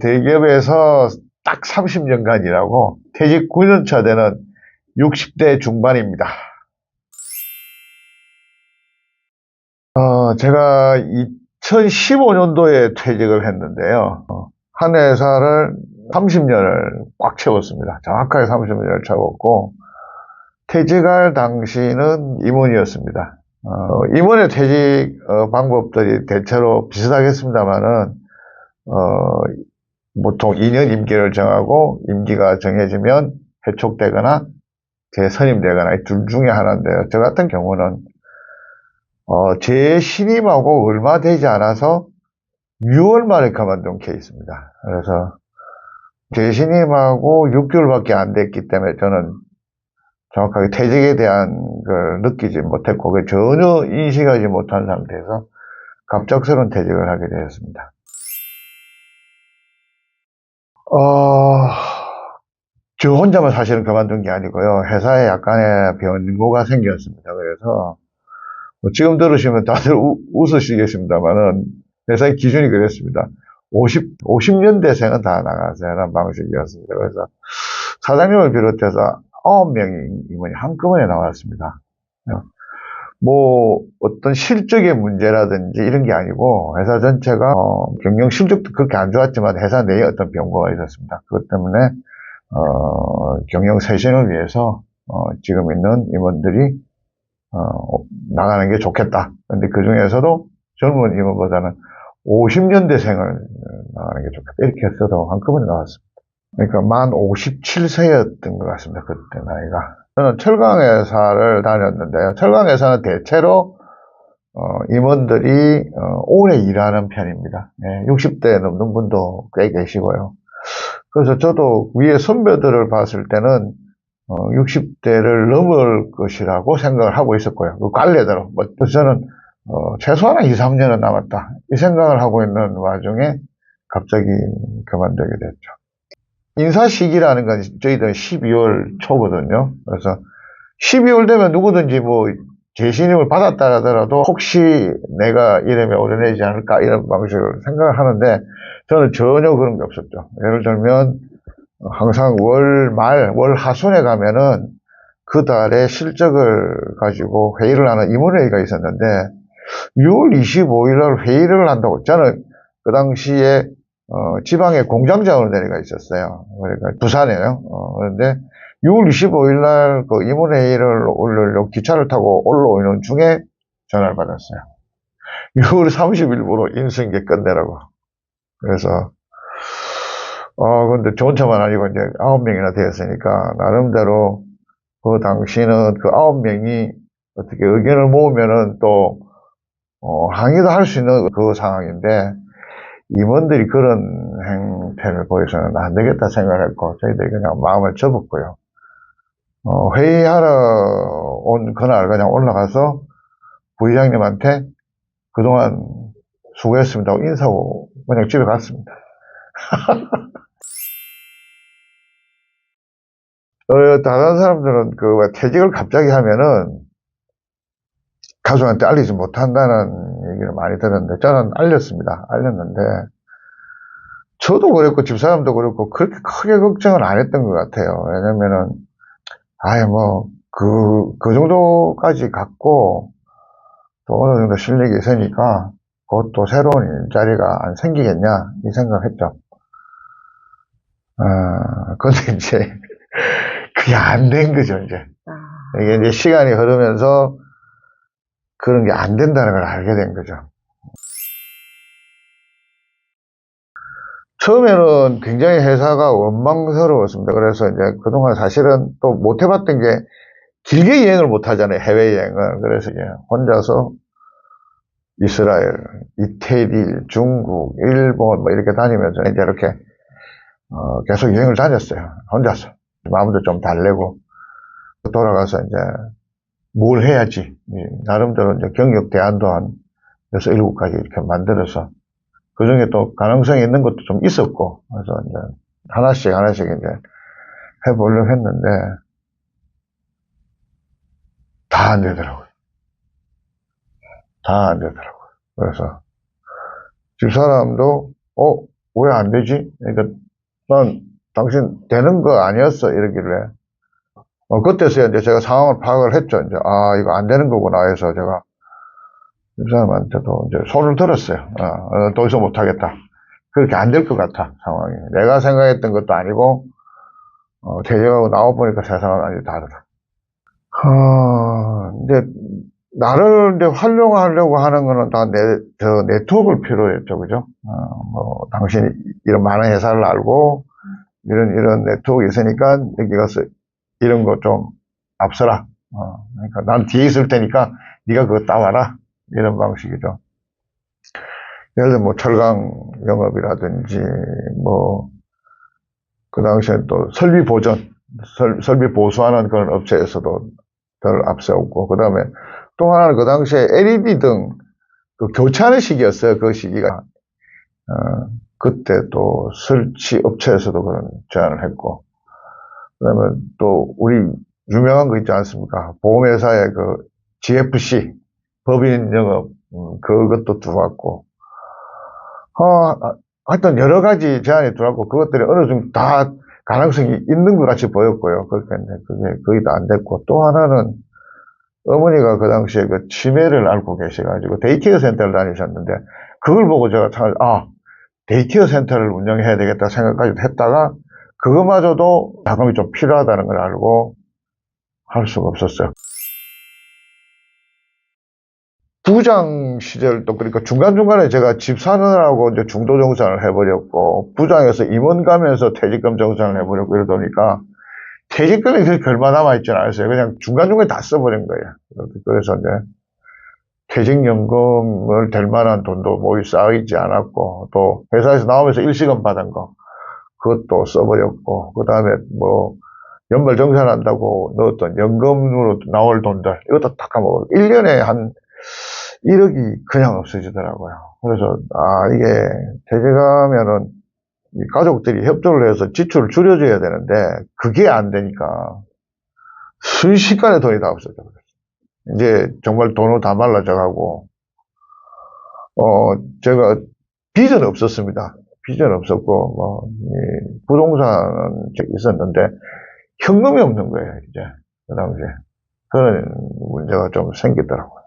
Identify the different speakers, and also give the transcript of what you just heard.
Speaker 1: 대기업에서 딱 30년간 일하고 퇴직 9년 차 되는 60대 중반입니다. 제가 2015년도에 퇴직을 했는데요. 한 회사를 30년을 꽉 채웠습니다. 정확하게 30년을 채웠고, 퇴직할 당시는 임원이었습니다. 임원의 퇴직 방법들이 대체로 비슷하겠습니다만은, 보통 2년 임기를 정하고, 임기가 정해지면 해촉되거나 재선임되거나 이 둘 중에 하나인데요. 저 같은 경우는 재신임하고 얼마 되지 않아서 6월 말에 그만둔 케이스입니다. 그래서 재신임하고 6개월밖에 안 됐기 때문에 저는 정확하게 퇴직에 대한 걸 느끼지 못했고 전혀 인식하지 못한 상태에서 갑작스러운 퇴직을 하게 되었습니다. 저 혼자만 사실은 그만둔 게 아니고요. 회사에 약간의 변고가 생겼습니다. 그래서 지금 들으시면 다들 웃으시겠습니다만은 회사의 기준이 그랬습니다. 50년대생은 다 나가세요 라는 방식이었습니다. 그래서 사장님을 비롯해서 9명의 임원이 한꺼번에 나왔습니다. 뭐 어떤 실적의 문제라든지 이런 게 아니고 회사 전체가 경영 실적도 그렇게 안 좋았지만 회사 내에 어떤 변고가 있었습니다. 그것 때문에 경영 쇄신을 위해서 지금 있는 임원들이 나가는 게 좋겠다. 근데 그 중에서도 젊은 임원보다는 50년대생을 나가는 게 좋겠다. 이렇게 해서도 한꺼번에 나왔습니다. 그러니까 만 57세였던 것 같습니다. 그때 나이가. 저는 철강회사를 다녔는데요. 철강회사는 대체로 임원들이 오래 일하는 편입니다. 60대 넘는 분도 꽤 계시고요. 그래서 저도 위에 선배들을 봤을 때는 60대를 넘을 것이라고 생각을 하고 있었고요. 그 관례대로. 그래서 저는 최소한 2, 3년은 남았다. 이 생각을 하고 있는 와중에 갑자기 그만두게 됐죠. 인사 시기라는 건 저희들은 12월 초거든요. 그래서 12월 되면 누구든지 뭐 재신임을 받았다 하더라도 혹시 내가 이름에 오르내지 않을까 이런 방식으로 생각을 하는데 저는 전혀 그런 게 없었죠. 예를 들면 항상 월 말, 월 하순에 가면은 그 달의 실적을 가지고 회의를 하는 임원회의가 있었는데 6월 25일 날 회의를 한다고 저는 그 당시에 지방에 공장장으로 내려가 있었어요. 그러니까 부산에요. 그런데 6월 25일 날 그 임원회의를 올리려고 기차를 타고 올라오는 중에 전화를 받았어요. 6월 30일부로 인수인계 끝내라고. 그래서 근데 저 혼자만 아니고 이제 9명이나 되었으니까 나름대로 그 당시는 그 9명이 어떻게 의견을 모으면은 또 항의도 할 수 있는 그 상황인데 임원들이 그런 행태를 보여서는 안 되겠다 생각을 했고 저희들이 그냥 마음을 접었고요. 회의하러 온 그날 그냥 올라가서 부의장님한테 그동안 수고했습니다 하고 인사하고 그냥 집에 갔습니다. 다른 사람들은 그 퇴직을 갑자기 하면은 가족한테 알리지 못한다는 얘기를 많이 들었는데 저는 알렸습니다. 알렸는데 저도 그랬고 집사람도 그랬고 그렇게 크게 걱정을 안 했던 것 같아요. 왜냐면은 아예 뭐 그 정도까지 갔고 또 어느 정도 실력이 있으니까 곧 또 새로운 일자리가 안 생기겠냐 이 생각을 했죠. 근데 이제 그게 안 된 거죠 이제. 이게 이제 시간이 흐르면서 그런 게 안 된다는 걸 알게 된 거죠. 처음에는 굉장히 회사가 원망스러웠습니다. 그래서 이제 그동안 사실은 또 못 해봤던 게 길게 여행을 못 하잖아요. 해외여행을. 그래서 이제 혼자서 이스라엘, 이태리, 중국, 일본 뭐 이렇게 다니면서 이제 이렇게 계속 여행을 다녔어요. 혼자서. 마음도 좀 달래고 돌아가서 이제 뭘 해야지. 나름대로 이제 경력 대안도 한 6, 7가지 이렇게 만들어서 그 중에 또 가능성이 있는 것도 좀 있었고 그래서 이제 하나씩 이제 해보려고 했는데 다 안 되더라고요. 다 안 되더라고요. 그래서 집사람도 왜 안 되지? 그러니까, 난 당신 되는 거 아니었어. 이러길래. 그때서야 이제 제가 상황을 파악을 했죠. 이제, 아, 이거 안 되는 거구나 해서 제가 집사람한테도 이제 손을 들었어요. 더 이상 못하겠다. 그렇게 안 될 것 같아, 상황이. 내가 생각했던 것도 아니고, 퇴직하고 나와보니까 세상은 아주 다르다. 이제, 나를 이제 활용하려고 하는 거는 다 저 네트워크를 필요로 했죠. 그죠? 당신이 이런 많은 회사를 알고, 이런 네트워크 있으니까, 여기 가서 이런 거 좀 앞서라. 그러니까 난 뒤에 있을 테니까, 네가 그거 따와라. 이런 방식이죠. 예를 들어 뭐 철강 영업이라든지 뭐 그 당시에 또 설비 보전, 설비 보수하는 그런 업체에서도 덜 앞세웠고 그 다음에 또 하나는 그 당시에 LED 등 그 교체하는 시기였어요. 그 시기가 그때 또 설치 업체에서도 그런 제안을 했고 그 다음에 또 우리 유명한 거 있지 않습니까? 보험회사의 그 GFC 법인 영업 그것도 들어왔고 하여튼 여러 가지 제안이 들어왔고 그것들이 어느 정도 다 가능성이 있는 것 같이 보였고요. 그렇게 그게 거의 다 안 됐고 또 하나는 어머니가 그 당시에 그 치매를 앓고 계셔가지고 데이케어 센터를 다니셨는데 그걸 보고 제가 참 데이케어 센터를 운영해야 되겠다 생각까지 했다가 그거마저도 자금이 좀 필요하다는 걸 알고 할 수가 없었어요. 부장 시절도 그러니까 중간중간에 제가 집 사느라고 이제 중도 정산을 해버렸고 부장에서 임원 가면서 퇴직금 정산을 해버렸고 이러다 보니까 퇴직금이 그렇게 얼마 남아있지는 않았어요. 그냥 중간중간에 다 써버린 거예요. 그래서 이제 퇴직연금을 될 만한 돈도 모이 쌓이지 않았고 또 회사에서 나오면서 일시금 받은 거 그것도 써버렸고 그 다음에 뭐 연말 정산한다고 넣었던 연금으로 나올 돈들 이것도 다 까먹고 1년에 한 1억이 그냥 없어지더라고요. 그래서 이게 퇴직하면은 이 가족들이 협조를 해서 지출을 줄여줘야 되는데 그게 안 되니까 순식간에 돈이 다 없어져 버렸어요. 이제 정말 돈으로 다 말라져 가고 제가 빚은 없었습니다. 빚은 없었고 뭐 부동산은 있었는데 현금이 없는 거예요. 이제 그 당시에 그런 문제가 좀 생기더라고요.